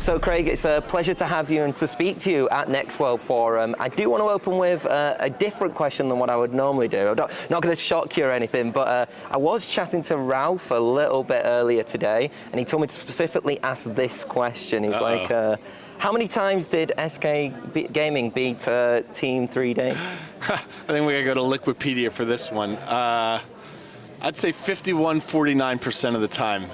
So Craig, it's a pleasure to have you and to speak to you at Next World Forum. I do want to open with a different question than what I would normally do. I'm not going to shock you or anything, but I was chatting to Ralf a little bit earlier today, and he told me to specifically ask this question. He's like, how many times did SK Gaming beat Team 3D? I think we gotta go to Wikipedia for this one. I'd say 51-49% of the time.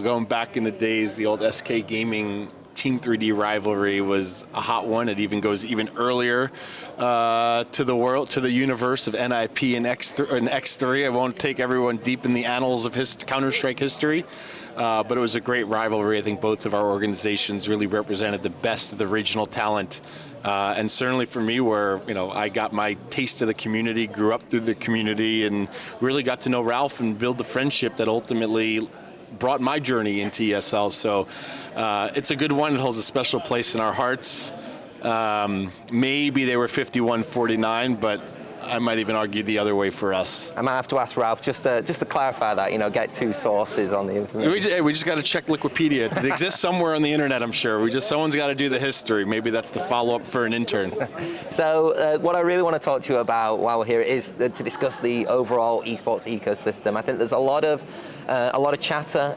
Going back in the days, the old SK Gaming Team 3D rivalry was a hot one. It even goes even earlier to the universe of NIP and X3. I won't take everyone deep in the annals of Counter-Strike history, but it was a great rivalry. I think both of our organizations really represented the best of the regional talent. And certainly for me, where I got my taste of the community, grew up through the community, and really got to know Ralf and build the friendship that ultimately brought my journey into ESL. So it's a good one. It holds a special place in our hearts. Maybe they were 51-49, but I might even argue the other way for us. I might have to ask Ralf just to clarify that, get two sources on the information. We just got to check Wikipedia. It exists somewhere on the internet, I'm sure. Someone's got to do the history. Maybe that's the follow-up for an intern. So what I really want to talk to you about while we're here is to discuss the overall esports ecosystem. I think there's a lot of chatter,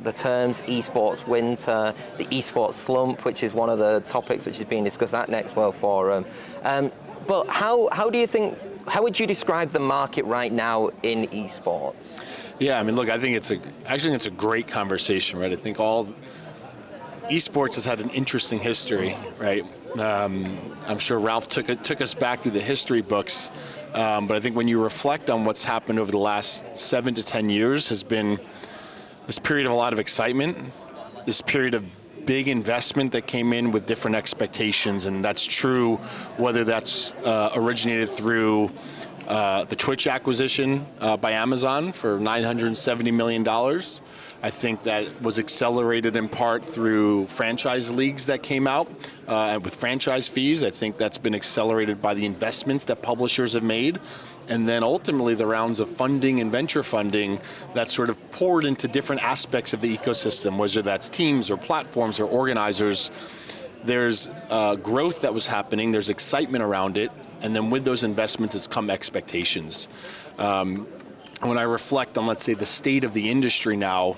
the terms esports winter, the esports slump, which is one of the topics which is being discussed at Next World Forum. But how would you describe the market right now in esports? Yeah, I mean, look, I think it's a great conversation, right? I think all esports has had an interesting history, right? I'm sure Ralf took us back through the history books, but I think when you reflect on what's happened over the last 7 to 10 years, has been this period of a lot of excitement, this period of big investment that came in with different expectations, and that's true whether that's originated through the Twitch acquisition by Amazon for $970 million. I think that was accelerated in part through franchise leagues that came out and with franchise fees. I think that's been accelerated by the investments that publishers have made. And then ultimately the rounds of funding and venture funding that sort of poured into different aspects of the ecosystem, whether that's teams or platforms or organizers. There's growth that was happening, there's excitement around it, and then with those investments has come expectations. When I reflect on, let's say, the state of the industry now,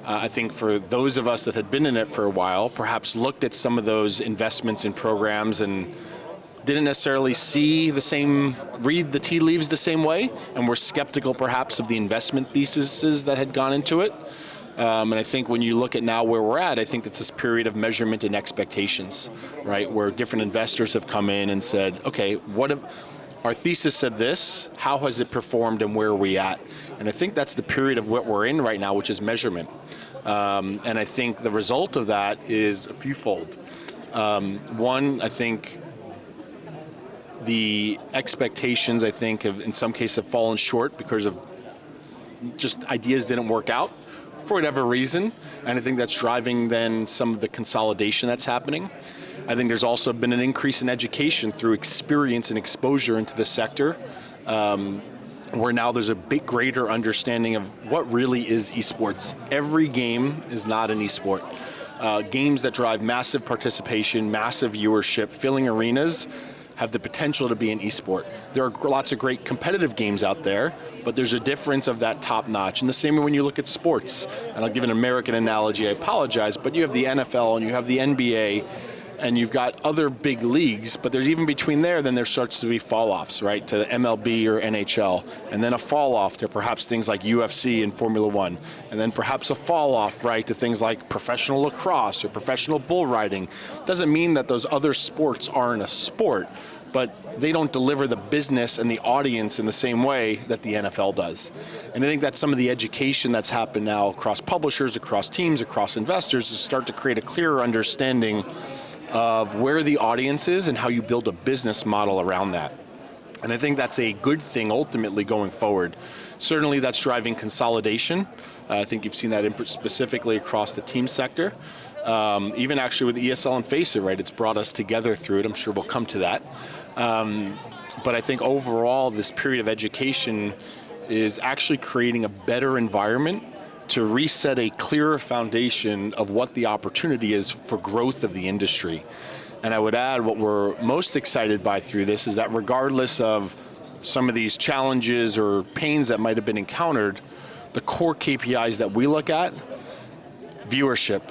I think for those of us that had been in it for a while, perhaps looked at some of those investments in programs and didn't necessarily read the tea leaves the same way, and were skeptical perhaps of the investment theses that had gone into it. And I think when you look at now where we're at, I think it's this period of measurement and expectations, right? Where different investors have come in and said, okay, our thesis said this, how has it performed and where are we at? And I think that's the period of what we're in right now, which is measurement. And I think the result of that is a fewfold. One, I think the expectations, have in some cases have fallen short because of just ideas didn't work out for whatever reason, and I think that's driving then some of the consolidation that's happening. I think there's also been an increase in education through experience and exposure into the sector, where now there's a big greater understanding of what really is esports. Every game is not an esport. Games that drive massive participation, massive viewership, filling arenas, have the potential to be an esport. There are lots of great competitive games out there, but there's a difference of that top notch. And the same way when you look at sports, and I'll give an American analogy, I apologize, but you have the NFL and you have the NBA, and you've got other big leagues, but there's even between then there starts to be fall-offs, right, to MLB or NHL, and then a fall-off to perhaps things like UFC and Formula One, and then perhaps a fall-off, right, to things like professional lacrosse or professional bull riding. Doesn't mean that those other sports aren't a sport, but they don't deliver the business and the audience in the same way that the NFL does. And I think that's some of the education that's happened now across publishers, across teams, across investors, to start to create a clearer understanding of where the audience is and how you build a business model around that. And I think that's a good thing ultimately going forward. Certainly that's driving consolidation. I think you've seen that specifically across the team sector. Even actually with ESL and FACEIT, right? It's brought us together through it. I'm sure we'll come to that. But I think overall this period of education is actually creating a better environment to reset a clearer foundation of what the opportunity is for growth of the industry. And I would add, what we're most excited by through this is that regardless of some of these challenges or pains that might have been encountered, the core KPIs that we look at, viewership,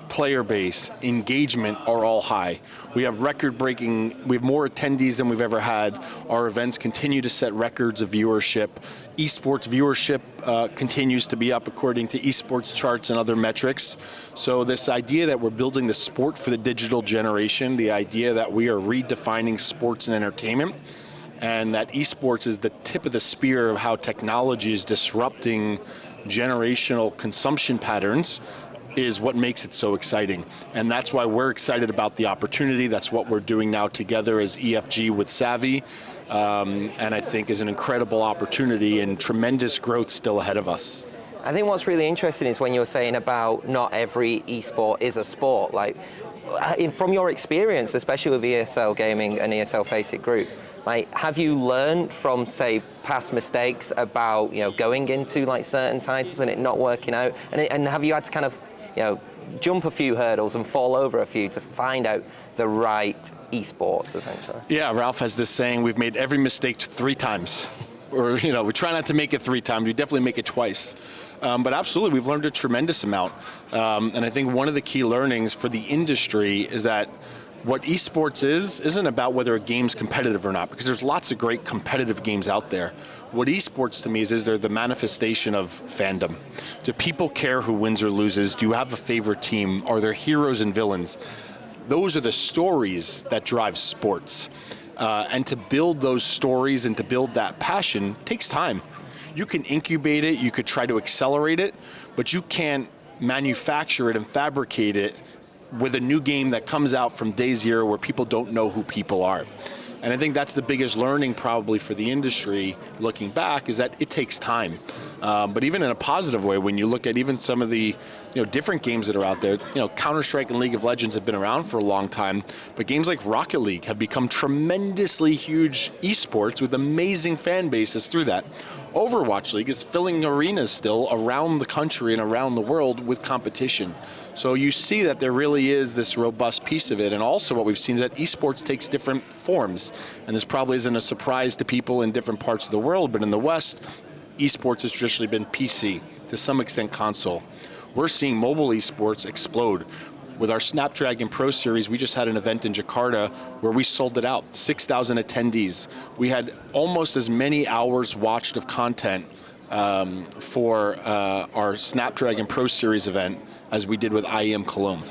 player base, engagement, are all high. We have we have more attendees than we've ever had. Our events continue to set records of viewership. Esports viewership continues to be up according to esports charts and other metrics. So this idea that we're building the sport for the digital generation, the idea that we are redefining sports and entertainment, and that esports is the tip of the spear of how technology is disrupting generational consumption patterns, is what makes it so exciting. And that's why we're excited about the opportunity. That's what we're doing now together as EFG with Savvy, and I think is an incredible opportunity and tremendous growth still ahead of us. I think what's really interesting is when you were saying about not every esport is a sport. Like, from your experience, especially with ESL Gaming and ESL FACEIT Group, like, have you learned from, say, past mistakes about, going into like certain titles and it not working out? And have you had to kind of, jump a few hurdles and fall over a few to find out the right esports, essentially? Yeah, Ralph has this saying, we've made every mistake 3 times. Or, we try not to make it 3 times, we definitely make it twice. But absolutely, we've learned a tremendous amount. And I think one of the key learnings for the industry is that what esports isn't about whether a game's competitive or not, because there's lots of great competitive games out there. What esports to me is they're the manifestation of fandom. Do people care who wins or loses? Do you have a favorite team? Are there heroes and villains? Those are the stories that drive sports. And to build those stories and to build that passion takes time. You can incubate it, you could try to accelerate it, but you can't manufacture it and fabricate it with a new game that comes out from day zero where people don't know who people are. And I think that's the biggest learning probably for the industry looking back, is that it takes time. But even in a positive way, when you look at even some of the different games that are out there, Counter-Strike and League of Legends have been around for a long time, but games like Rocket League have become tremendously huge esports with amazing fan bases through that. Overwatch League is filling arenas still around the country and around the world with competition. So you see that there really is this robust piece of it. And also what we've seen is that esports takes different forms. And this probably isn't a surprise to people in different parts of the world, but in the West, esports has traditionally been PC, to some extent console. We're seeing mobile esports explode. With our Snapdragon Pro Series, we just had an event in Jakarta where we sold it out, 6,000 attendees. We had almost as many hours watched of content for our Snapdragon Pro Series event as we did with IEM Cologne.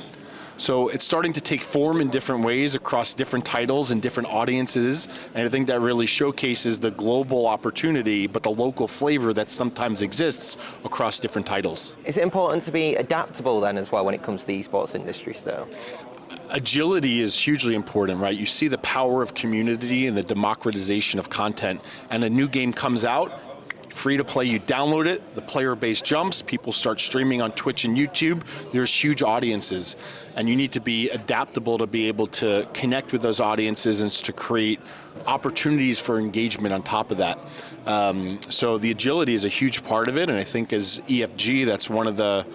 So it's starting to take form in different ways across different titles and different audiences, and I think that really showcases the global opportunity, but the local flavor that sometimes exists across different titles. Is it important to be adaptable then as well when it comes to the esports industry still? Agility is hugely important, right? You see the power of community and the democratization of content, and a new game comes out, free to play, you download it, the player base jumps, people start streaming on Twitch and YouTube, there's huge audiences, and you need to be adaptable to be able to connect with those audiences and to create opportunities for engagement on top of that. So the agility is a huge part of it, and I think as EFG, that's one of the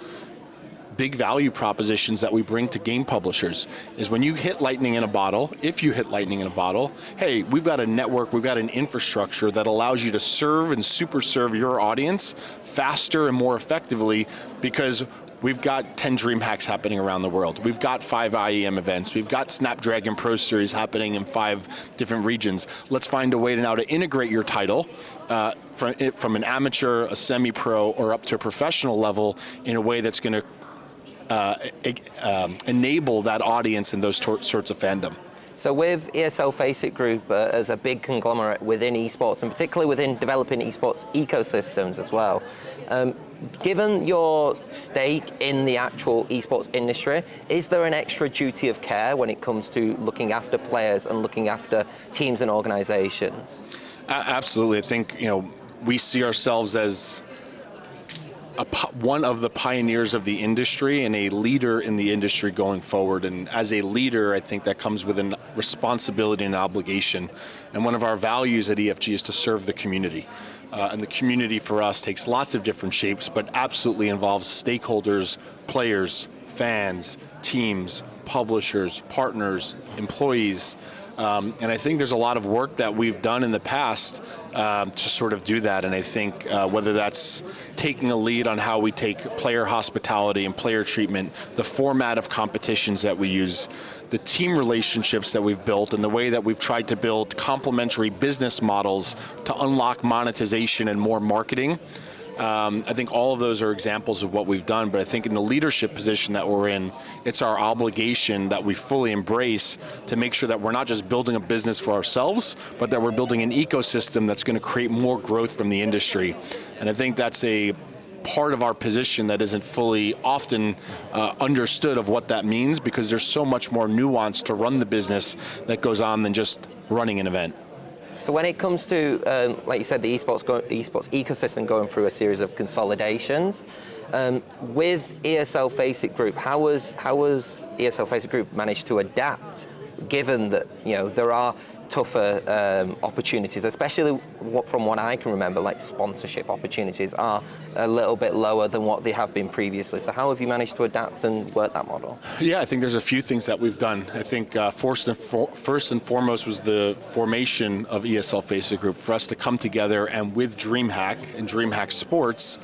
big value propositions that we bring to game publishers, is when you hit lightning in a bottle, if you hit lightning in a bottle, hey, we've got a network, we've got an infrastructure that allows you to serve and super serve your audience faster and more effectively, because we've got 10 DreamHacks happening around the world. We've got 5 IEM events. We've got Snapdragon Pro Series happening in 5 different regions. Let's find a way now to integrate your title from an amateur, a semi-pro, or up to a professional level in a way that's going to enable that audience and those sorts of fandom. So with ESL FACEIT Group as a big conglomerate within esports, and particularly within developing esports ecosystems as well, given your stake in the actual esports industry, is there an extra duty of care when it comes to looking after players and looking after teams and organizations? Absolutely. I think we see ourselves as one of the pioneers of the industry and a leader in the industry going forward. And as a leader, I think that comes with a responsibility and obligation. And one of our values at EFG is to serve the community. And the community for us takes lots of different shapes, but absolutely involves stakeholders, players, fans, teams, publishers, partners, employees. And I think there's a lot of work that we've done in the past to sort of do that. And I think whether that's taking a lead on how we take player hospitality and player treatment, the format of competitions that we use, the team relationships that we've built, and the way that we've tried to build complementary business models to unlock monetization and more marketing. I think all of those are examples of what we've done, but I think in the leadership position that we're in, it's our obligation that we fully embrace to make sure that we're not just building a business for ourselves, but that we're building an ecosystem that's going to create more growth from the industry. And I think that's a part of our position that isn't fully often understood of what that means, because there's so much more nuance to run the business that goes on than just running an event. So when it comes to, like you said, the esports ecosystem going through a series of consolidations, with ESL FACEIT Group, how was ESL FACEIT Group managed to adapt, given that there are tougher opportunities, especially from what I can remember, like sponsorship opportunities are a little bit lower than what they have been previously. So how have you managed to adapt and work that model? Yeah, I think there's a few things that we've done. I think first and foremost was the formation of ESL FACEIT Group, for us to come together and with DreamHack and DreamHack Sports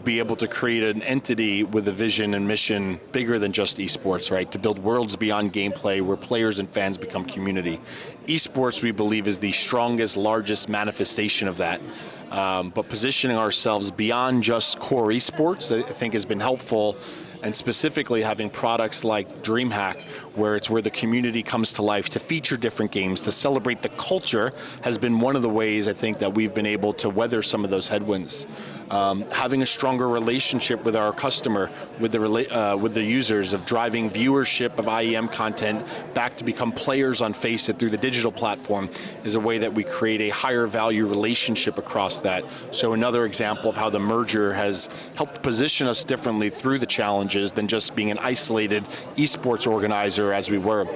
be able to create an entity with a vision and mission bigger than just esports, right? To build worlds beyond gameplay where players and fans become community. Esports, we believe, is the strongest, largest manifestation of that. But positioning ourselves beyond just core esports, I think, has been helpful. And specifically having products like DreamHack, where it's where the community comes to life to feature different games, to celebrate the culture, has been one of the ways I think that we've been able to weather some of those headwinds. Having a stronger relationship with our customer, with the users, of driving viewership of IEM content back to become players on FACEIT through the digital platform, is a way that we create a higher value relationship across that. So another example of how the merger has helped position us differently through the challenges than just being an isolated esports organizer as we were.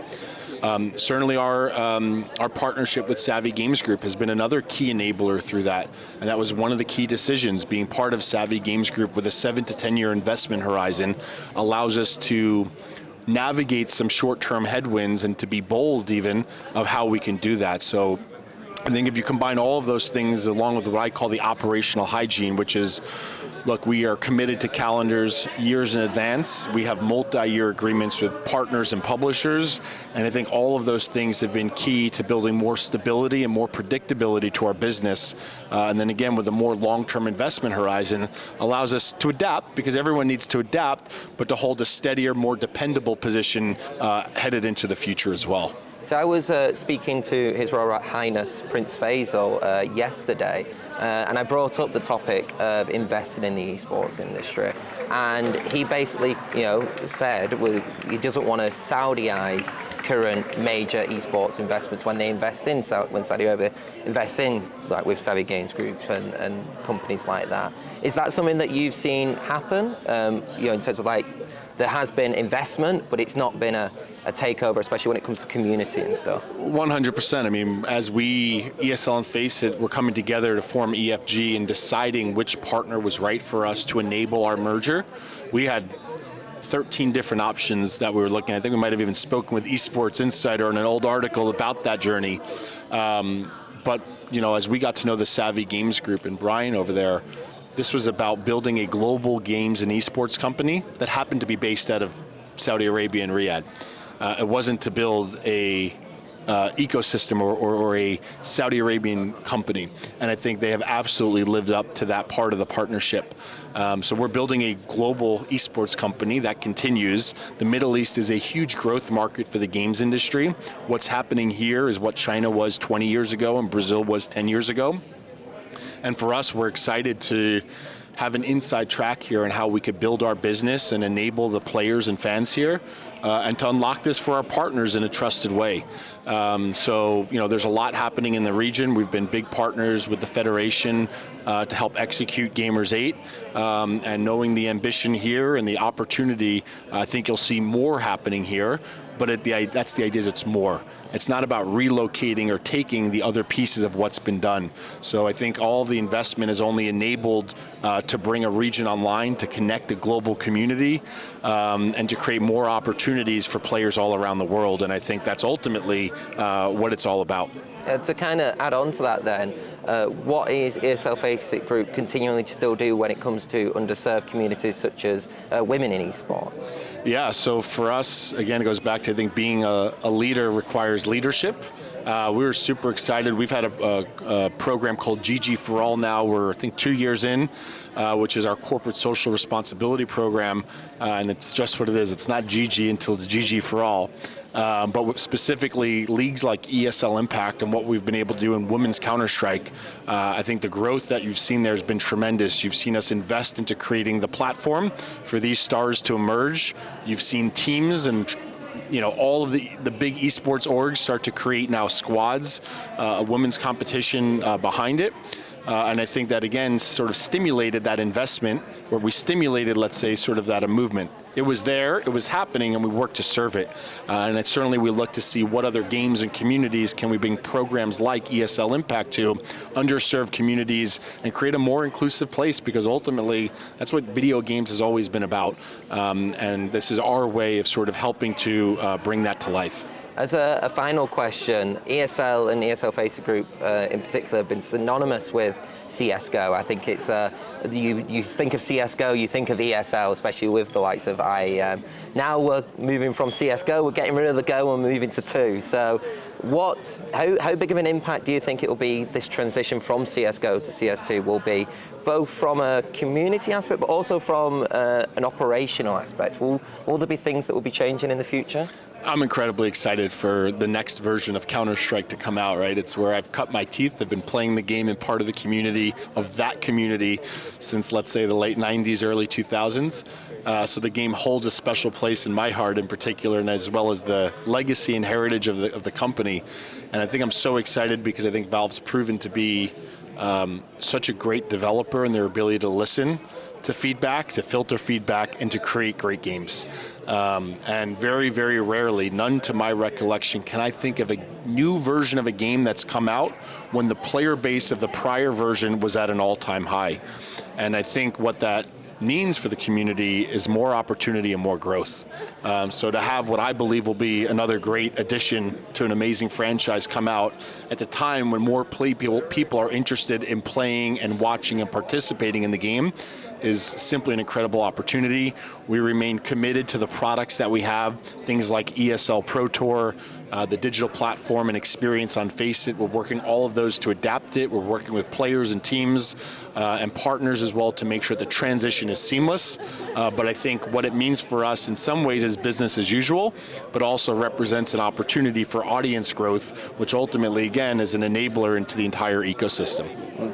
Certainly our partnership with Savvy Games Group has been another key enabler through that, and that was one of the key decisions. Being part of Savvy Games Group with a 7 to 10 year investment horizon allows us to navigate some short-term headwinds and to be bold even of how we can do that. So I think if you combine all of those things along with what I call the operational hygiene, which is, look, we are committed to calendars years in advance. We have multi-year agreements with partners and publishers, and I think all of those things have been key to building more stability and more predictability to our business. And then again, with a more long-term investment horizon, allows us to adapt, because everyone needs to adapt, but to hold a steadier, more dependable position headed into the future as well. So I was speaking to His Royal Highness Prince Faisal yesterday, and I brought up the topic of investing in the esports industry, and he basically, said he doesn't want to Saudiize current major esports investments when they invest in, when Saudi Arabia invests in, like with Savvy Games Group and companies like that. Is that something that you've seen happen? In terms of like, there has been investment, but it's not been a takeover, especially when it comes to community and stuff. 100%. I mean, as we, ESL and FACEIT, were coming together to form EFG and deciding which partner was right for us to enable our merger, we had 13 different options that we were looking at. I think we might have even spoken with Esports Insider in an old article about that journey. But, as we got to know the Savvy Games Group and Brian over there, this was about building a global games and esports company that happened to be based out of Saudi Arabia and Riyadh. It wasn't to build a ecosystem or a Saudi Arabian company, and I think they have absolutely lived up to that part of the partnership. So we're building a global esports company that continues. The Middle East is a huge growth market for the games industry. What's happening here is what China was 20 years ago and Brazil was 10 years ago. And for us, we're excited to have an inside track here on how we could build our business and enable the players and fans here, and to unlock this for our partners in a trusted way. So, there's a lot happening in the region. We've been big partners with the Federation to help execute Gamers 8, and knowing the ambition here and the opportunity, I think you'll see more happening here, but that's the idea, is it's more. It's not about relocating or taking the other pieces of what's been done. So I think all of the investment is only enabled to bring a region online, to connect the global community, and to create more opportunities for players all around the world. And I think that's ultimately what it's all about. To kind of add on to that then, what is ESL FACEIT Group continually to still do when it comes to underserved communities such as women in esports? Yeah, so for us, again, it goes back to, I think, being a leader requires leadership. We were super excited. We've had a program called GG for All now. We're, I think, 2 years in, which is our corporate social responsibility program, and it's just what it is. It's not GG until it's GG for All. But specifically, leagues like ESL Impact and what we've been able to do in women's Counter-Strike, I think the growth that you've seen there has been tremendous. You've seen us invest into creating the platform for these stars to emerge. You've seen teams and all of the big esports orgs start to create now squads, a women's competition behind it. And I think that, again, sort of stimulated that investment, where we stimulated, let's say, sort of that a movement. It was there, it was happening, and we worked to serve it. And certainly we look to see what other games and communities can we bring programs like ESL Impact to underserved communities and create a more inclusive place, because ultimately that's what video games has always been about. And this is our way of sort of helping to bring that to life. As a final question, ESL and ESL FACEIT Group in particular have been synonymous with CSGO. I think it's, you think of CSGO, you think of ESL, especially with the likes of IEM. Now we're moving from CSGO, we're getting rid of the Go and moving to 2. So how big of an impact do you think it will be, this transition from CSGO to CS2 will be, both from a community aspect, but also from an operational aspect? Will there be things that will be changing in the future? I'm incredibly excited for the next version of Counter-Strike to come out, right? It's where I've cut my teeth. I've been playing the game and part of the community, of that community, since, let's say, the late 90s, early 2000s. So the game holds a special place in my heart in particular, and as well as the legacy and heritage of the company. And I think I'm so excited because I think Valve's proven to be such a great developer in their ability to listen to feedback, to filter feedback, and to create great games. And very, very rarely, none to my recollection, can I think of a new version of a game that's come out when the player base of the prior version was at an all-time high. And I think what that means for the community is more opportunity and more growth. So to have what I believe will be another great addition to an amazing franchise come out at the time when more people are interested in playing and watching and participating in the game is simply an incredible opportunity. We remain committed to the products that we have, things like ESL Pro Tour, the digital platform and experience on FACEIT. We're working all of those to adapt it. We're working with players and teams and partners as well to make sure the transition is seamless. But I think what it means for us in some ways is business as usual, but also represents an opportunity for audience growth, which ultimately, again, is an enabler into the entire ecosystem.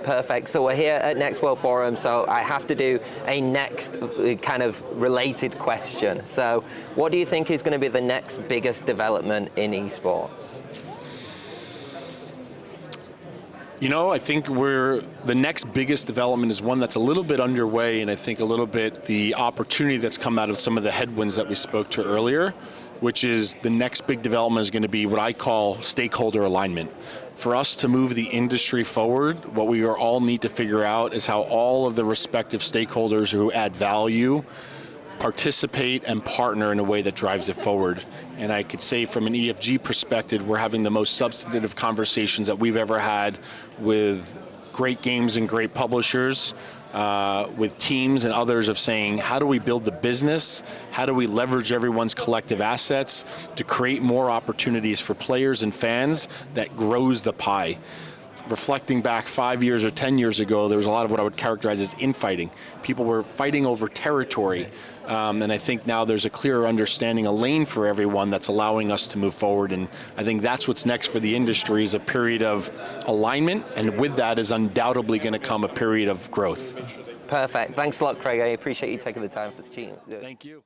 Perfect. So we're here at Next World Forum, so I have to do a next kind of related question. So what do you think is going to be the next biggest development in esports? I think the next biggest development is one that's a little bit underway, and I think a little bit the opportunity that's come out of some of the headwinds that we spoke to earlier, which is the next big development is going to be what I call stakeholder alignment. For us to move the industry forward, what we all need to figure out is how all of the respective stakeholders who add value participate and partner in a way that drives it forward. And I could say from an EFG perspective, we're having the most substantive conversations that we've ever had with great games and great publishers, with teams and others, of saying, how do we build the business? How do we leverage everyone's collective assets to create more opportunities for players and fans that grows the pie? Reflecting back 5 years or 10 years ago, there was a lot of what I would characterize as infighting. People were fighting over territory. And I think now there's a clearer understanding, a lane for everyone that's allowing us to move forward. And I think that's what's next for the industry, is a period of alignment. And with that is undoubtedly going to come a period of growth. Perfect. Thanks a lot, Craig. I appreciate you taking the time for speaking. Thank you.